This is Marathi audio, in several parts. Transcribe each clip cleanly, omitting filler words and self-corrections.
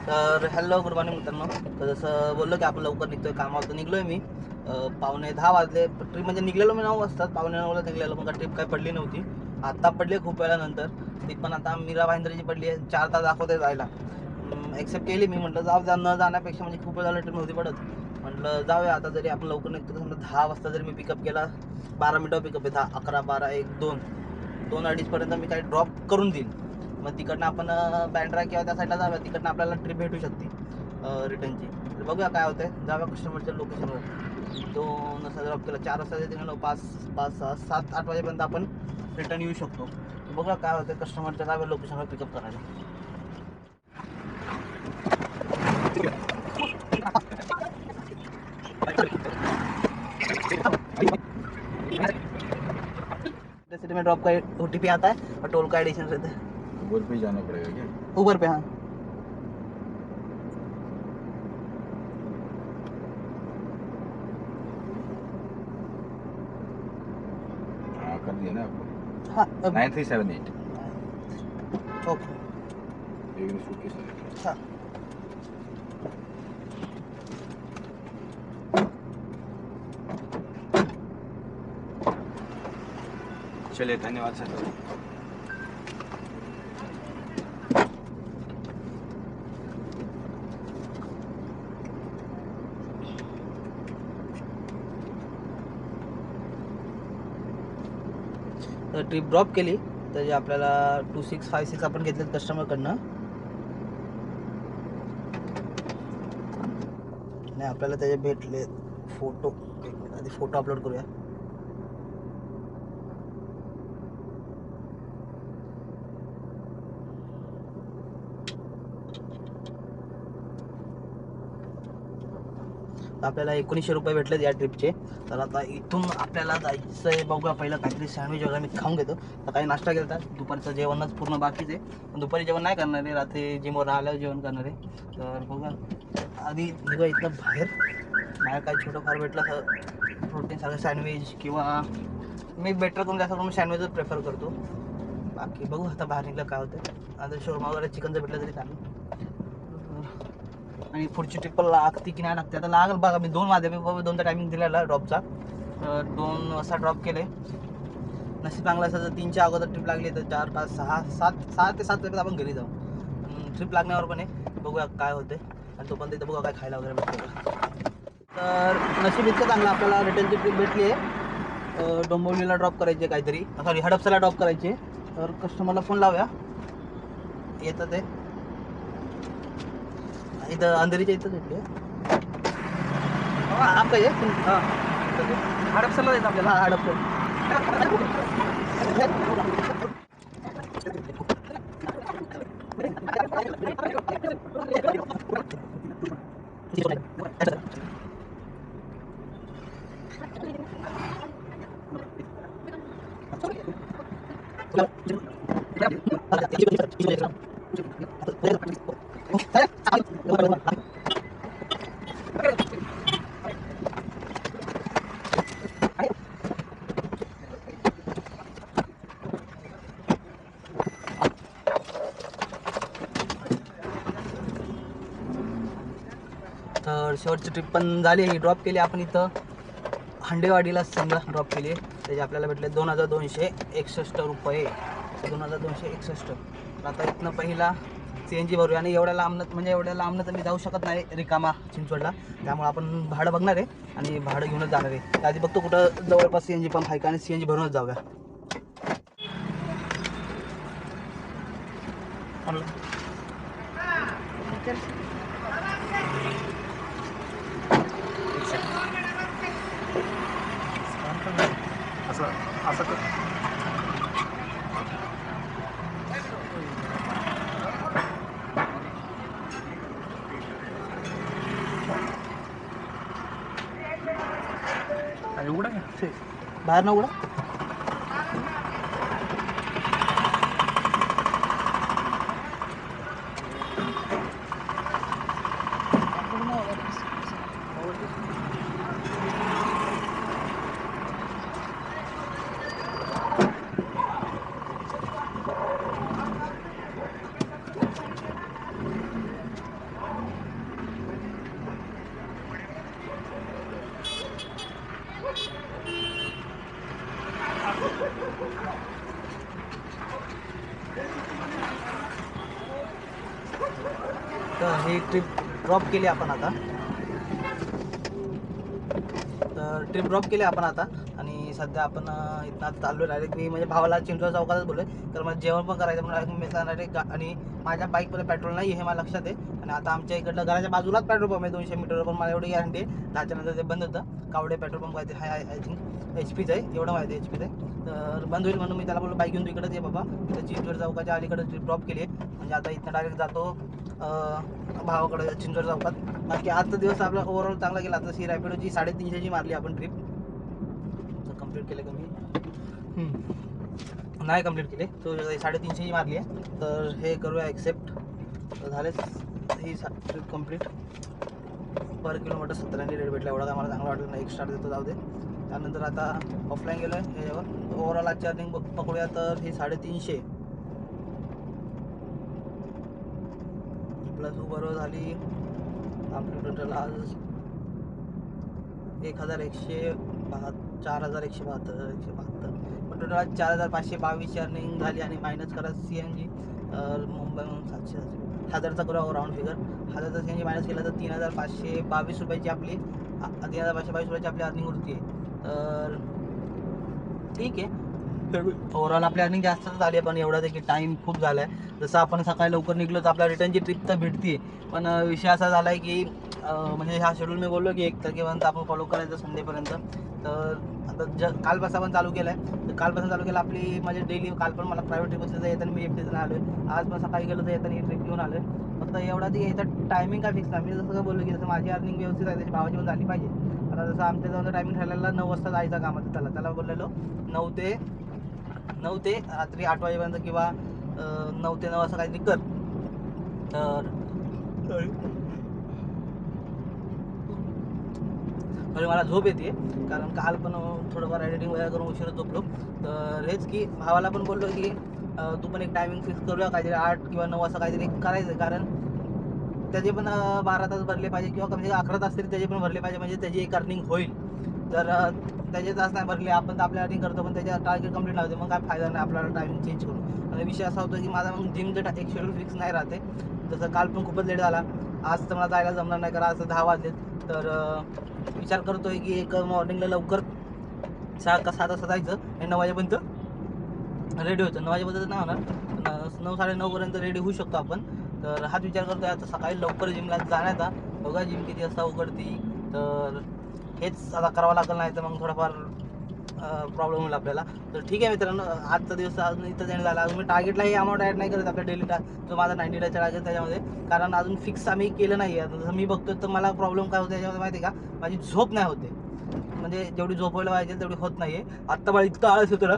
तर हॅलो गुड मॉर्निंग मित्रांनो. तर जसं बोललो की आपण लवकर निघतोय कामावर, तर निघलोय मी 9:15 वाजले. ट्रिप म्हणजे निघलेलो मी 9 वाजता, 9:15ला निघलेलो. मग ट्रिप काय पडली नव्हती, आत्ता पडली खूप वेळानंतर. ती पण आता मीरा भाईंदरची पडली आहे, 4 तास दाखवते जायला. ॲक्सेप्ट केली मी, म्हटलं जाऊ द्या, न जाण्यापेक्षा म्हणजे खूप वेळ झालं ट्रिप नव्हती पडत, म्हटलं जाऊया. आता जरी आपण लवकर निघतो तर समजा 10 वाजता जरी मी पिकअप केला, 12 मिनिटं पिकअप आहे, 10, 11, 12, 1, 2, 2:30पर्यंत मी काही ड्रॉप करून देईल. मग तिकडनं आपण बँड्रा किंवा त्या साईडला जाऊया, तिकडनं आपल्याला ट्रिप भेटू शकते रिटर्नची. तर बघूया काय होतं आहे, जाऊया कस्टमरच्या लोकेशनवर. 2 वाजता ड्रॉप केलं, 4 वाजता तिकडनं 5, 6, 7, 8 वाजेपर्यंत आपण रिटर्न येऊ शकतो. बघूया काय होतं, कस्टमरच्या जाऊया लोकेशनवर पिकअप करायला. सिटी में ड्रॉप का OTP आता है और टोल का एडिशन रहता है। उबर पे जाना पड़ेगा क्या? उबर पे, हाँ। हाँ कर दिया ना आपको। हाँ 9378 ओके। एक सूटकेस। हाँ चलिए धन्यवाद सर। तर ट्रिप ड्रॉप केली, तर जे आपल्याला 2656 आपण घेतलेत कस्टमरकडनं, आणि आपल्याला त्याचे भेटले फोटो. एक मिनिट, आधी फोटो अपलोड करूया. आपल्याला 1900 रुपये भेटलेत या ट्रिपचे. तर आता इथून आपल्याला जायचं आहे, बघूया. पहिलं काहीतरी सँडविच वगैरे मी खाऊन घेतो. तर काही नाश्ता केला तर दुपारचं जेवणच पूर्ण बाकीच आहे, पण दुपारी जेवण नाही करणार आहे, रात्री जिमवर आल्यावर जेवण करणार आहे. तर बघूया, आधी निघूया इथनं बाहेर. काय छोटंफार भेटलं तर प्रोटीनसारखं सँडविच, किंवा मी बेटर करून जास्त करून सँडविचच प्रेफर करतो. बाकी बघू आता बाहेर निघलं काय होतं. आता शोरमा वगैरे चिकनचं भेटलं तरी चालेल. आणि पुढची ट्रिप लागते की नाही लागते आता लागेल बघा. मी 2 वाजे 2चा टायमिंग दिलेला ड्रॉपचा, 2 वाजता ड्रॉप केले. नशीब चांगलं असं जर 3च्या अगोदर ट्रिप लागली तर 4, 5, 6, 6 ते 7 वाजेपर्यंत आपण घरी जाऊ. ट्रिप लागण्यावर पण आहे, बघूया काय होते. आणि तोपर्यंत इथं बघा काय खायला वगैरे भेटतो. तर नशीब इतकं चांगलं, आपल्याला रिटर्नची ट्रिप भेटली आहे. डोंबिवलीला ड्रॉप करायची आहे काहीतरी, सॉरी हडपसरला ड्रॉप करायची आहे. तर कस्टमरला फोन लावूया, येतं ते इथं अंधेरीच्या इथंच भेटली आहे. आप काय हां हडपसरला जायचं आपल्याला. हां हडपसर. तर शेवटची ट्रिप पण झाली, ही ड्रॉप केली आपण इथं हंडेवाडीला समजा ड्रॉप केली. त्याचे आपल्याला भेटले 2261 रुपये, 2261. आता इथनं पहिला CNG भरूया. आणि एवढ्या लांबनं तर मी जाऊ शकत नाही रिकामा चिंचवडला, त्यामुळे आपण भाडं बघणार आहे आणि भाडं घेऊनच जाणार आहे. आधी बघतो कुठं जवळपास CNG पंप आहे का, आणि CNG भरूनच जाऊया. असं उघडा बाहेर ना उघडा. तर ही ट्रिप ड्रॉप केली आपण आता. तर ट्रिप ड्रॉप केली आपण आता आणि सध्या आपण इथं आता चाललो डायरेक्ट. मी म्हणजे भावाला चिंचवड चौकातच बोललो कारण मला जेवण पण करायचं म्हणून मी डायरेक्ट. आणि माझ्या बाईकमध्ये पेट्रोल नाही हे मला लक्षात आहे. आणि आता आमच्या इकडलं घराच्या बाजूलाच पेट्रोल पंप आहे 200 मीटरवर. पण मला एवढी गॅरंटी आहे 10च्या नंतर ते बंद होतं. कावडे पेट्रोल पंप आहे ते आय थिंक HP आहे, एवढं माहिती आहे HP आहे. तर बंद होईल म्हणून मी त्याला बोललो बाईक घेऊन तू इकडेच ये बाबा. तर चिंचवड चौकाच्या अलीकडे ट्रिप ड्रॉप केली आहे. म्हणजे आता इथं डायरेक्ट जातो भावाकडे चिंचवड चौकात. बाकी आजचा दिवस आपला ओव्हरऑल चांगला गेला. आता ही रॅपिडोची 350ची मारली आपण ट्रिप. कंप्लीट केलं का मी नाही कंप्लीट केले. तो 350ची मारली आहे. तर हे करूया ॲक्सेप्ट. तर झालेच ही ट्रिप कंप्लीट. पर किलोमीटर 17 रेट भेटला. एवढा काय मला चांगला वाटलं नाही. एक्स्ट्रा देतो जाऊ दे. त्यानंतर आता ऑफलाईन गेलो आहे याच्यावर. ओव्हरऑल आज चार्जिंग पकडूया तर ही 350 प्लस बरोबर झाली आपली टोटल आज 4172 पण टोटल आज 4522 अर्निंग झाली. आणि मायनस करा CNG तर मुंबईहून 700 1000चा करू राऊंड फिगर. 1000चा CNG मायनस केला तर 3522 रुपयाची आपली 3522 रुपयाची आपली अर्निंग उरती आहे. तर ठीक आहे. ओव्हरऑल आपली अर्निंग जास्तच झाली आहे. पण एवढंच आहे की टाईम खूप झाला आहे. जसं आपण सकाळी लवकर निघलो तर आपल्या रिटर्नची ट्रिप तर भेटते. पण विषय असा झाला आहे की म्हणजे हा शेड्यूल मी बोललो की 1 तारखेपर्यंत आपण फॉलो करायचं संडेपर्यंत. तर आता कालपासून आपण चालू केलं आहे. तर कालपासून चालू केलं आपली म्हणजे डेली. काल पण मला प्रायव्हेट ट्रिप असते तर येताना मी FTचं आलो आहे. आज पण सकाळी गेलो तर येताना ही ट्रिप घेऊन आलो आहे. फक्त एवढा ती याचा टायमिंग काय फिक्स नाही. मी जसं काय बोललो की जसं माझी अर्निंग व्यवस्थित आहे त्याची भावाची पण झाली पाहिजे. आता जसं आमच्या जाऊन टायमिंग ठरलेला 9 वाजता जायचा कामाचं. त्याला बोललेलो 9 ते रात्री 8 वाजेपर्यंत किंवा 9 ते 9 असं काहीतरी कर. तर मला झोप येते कारण काल पण थोडंफार एडिटिंग वगैरे करून उशिरा झोपलो. तर हेच की भावाला पण बोललो की तू पण एक टायमिंग फिक्स करूया काहीतरी 8 किंवा 9 असं काहीतरी करायचं. कारण त्याचे पण 12 तास भरले पाहिजे किंवा कमी 11 तास तरी त्याचे पण भरले पाहिजे. म्हणजे त्याची एक अर्निंग होईल. तर त्याचे तास नाही भरले आपण तर आपल्या अर्निंग करतो पण त्याच्या टार्गेट कंप्लीट नाही होते. मग काय फायदा नाही आपल्याला टायमिंग चेंज करून. आणि विषय असा होतो की माझा मग जिमचं एक शेड्यूल फिक्स नाही राहते. जसं काल पण खूपच लेट झाला. आज तर मला जायला जमणार नाही कारण आज 10 वाजलेत. तर विचार करतो आहे की एक मॉर्निंगला लवकर 7 वाजता जायचं आणि 9 वाजेपर्यंत रेडी होतं. 9 वाजेपर्यंत नाही होणार. 9 साडेनऊपर्यंत रेडी होऊ शकतो आपण. तर हाच विचार करतो आहे आता सकाळी लवकर जिमला जाण्याचा. बघा जिम किती वाजता उघडती. तर हेच आता करावं लागेल. नाही तर मग थोडाफार प्रॉब्लेम होईल आपल्याला. तर ठीक आहे मित्रांनो, आजचा दिवस अजून इथं एंड झाला. अजून मी टार्गेटला हे अमाऊंट ॲड नाही करत आपल्या डेली जो माझा 90 डेजचा टार्गेट त्याच्यामध्ये. कारण अजून फिक्स आम्ही केलं नाही आहे. जसं मी बघतो तर मला प्रॉब्लेम काय होतो याच्यामध्ये माहिती आहे का, माझी झोप नाही होते. म्हणजे जेवढी झोपायला पाहिजे तेवढी होत नाही आहे. आत्ता मला इतकं आळस होतं ना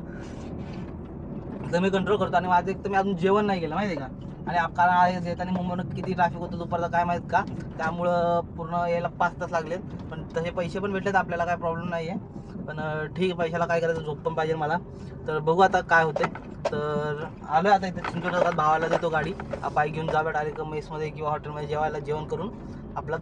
तर मी कंट्रोल करतो. आणि माझं एक तर मी अजून जेवण नाही केलं माहिती आहे का. आणि कारण आज येताना मुंबईनं किती ट्रॅफिक होतं दुपारचं काय माहीत का. त्यामुळं पूर्ण यायला 5 तास लागलेत. पण तसे पैसे पण भेटलेत आपल्याला, काय प्रॉब्लेम नाही आहे. पण ठीक आहे, पैशाला काय करायचं, झोप पण पाहिजे मला. तर बघू आता काय होते. तर आलो आता इथे चिंचवड चौकात. भावाला देतो गाडी. बाईक घेऊन जाऊया डायरेक्ट मेसमध्ये किंवा हॉटेलमध्ये जेवायला. जेवण करून आपलं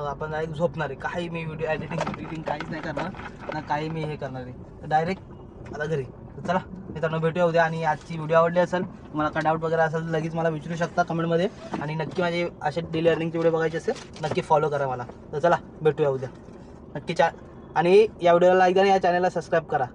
आपण डायरेक्ट झोपणार आहे. काही मी व्हिडिओ एडिटिंग काहीच नाही करणार ना, काही मी हे करणार आहे. तर डायरेक्ट आता घरी. तर चला मित्रांनो, भेटूया उद्या. आणि आजची व्हिडिओ आवडली असेल, मला काय डाऊट वगैरे असेल लगेच मला विचारू शकता कमेंटमध्ये. आणि नक्की माझे असे डेली अर्निंगचे व्हिडिओ बघायचे असेल नक्की फॉलो करा मला. तर चला भेटूया उद्या नक्की. आणि या व्हिडिओला लाईक आणि या चॅनलला सबस्क्राईब करा.